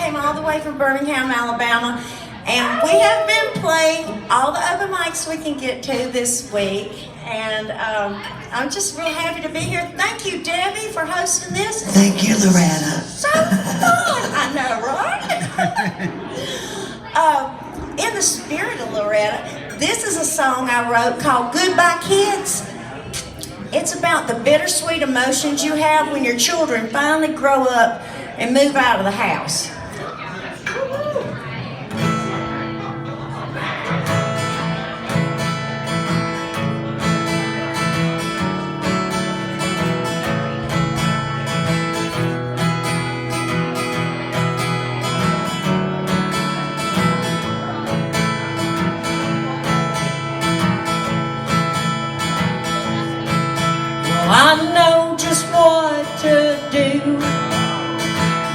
came all the way from Birmingham, Alabama, and we have been playing all the open mics we can get to this week. And I'm just real happy to be here. Thank you, Debbie, for hosting this. Thank you, Loretta. So fun, I know, right? In the spirit of Loretta, this is a song I wrote called Goodbye Kids. It's about the bittersweet emotions you have when your children finally grow up and move out of the house. I know just what to do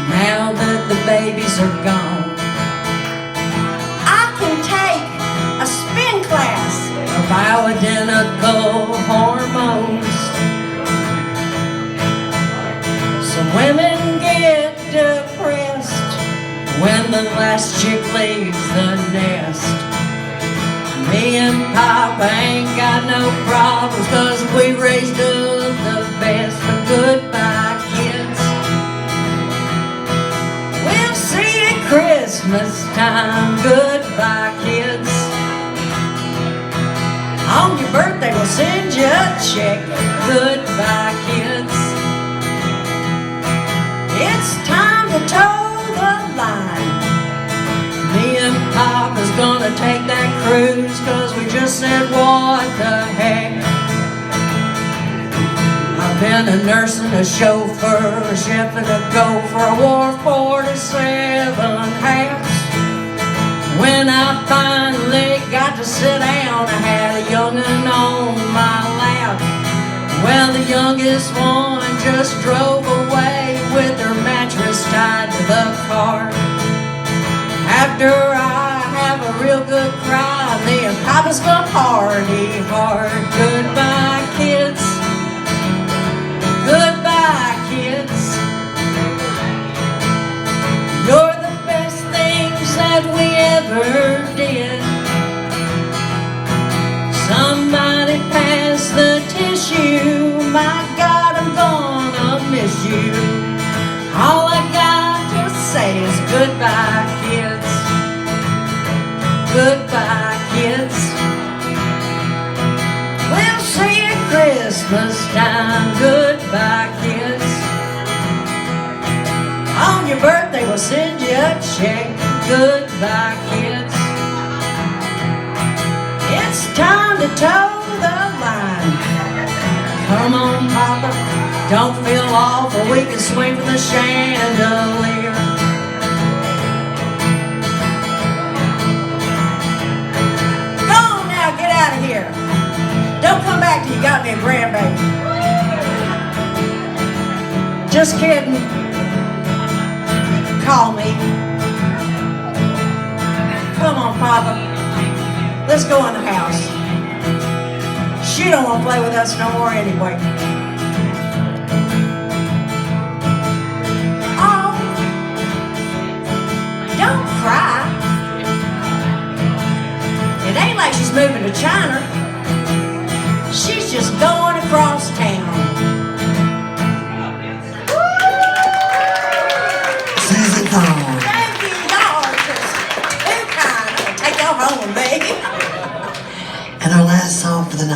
now that the babies are gone. I can take a spin class of bioidentical hormones. Some women get depressed when the last chick leaves the nest. Me and Papa ain't got no problems, 'cause we raised up the best. But goodbye, kids. We'll see you Christmas time. Goodbye, kids. On your birthday we'll send you a check. Goodbye, kids. It's time to toe the line. Me and Papa's gonna take that cruise, 'cause we just said what the heck. I've been a nurse and a chauffeur, a chef and a gopher. I wore 47 hats. When I finally got to sit down, I had a young'un on my lap. Well, the youngest one just drove away with her mattress tied to the car. After I have a real good cry, me and Papa's gonna party hard. Goodbye, kids. Goodbye, kids. You're the best things that we ever did. Somebody pass the tissue. My God, I'm gonna miss you. All I got to say is goodbye, kids. Goodbye, kids. We'll see you Christmas time. Goodbye, kids. On your birthday we'll send you a check. Goodbye, kids. It's time to toe the line. Come on, Papa, don't feel awful. We can swing from the chandelier. Out of here. Don't come back till you got me a grandbaby. Just kidding. Call me. Come on, Papa. Let's go in the house. She don't want to play with us no more anyway. Oh, don't cry. It ain't like she's moving to China. She's just going across town. Susan Vaughn. Thank you, y'all are just too kind. I'm gonna take y'all home, baby. And our last song for the night.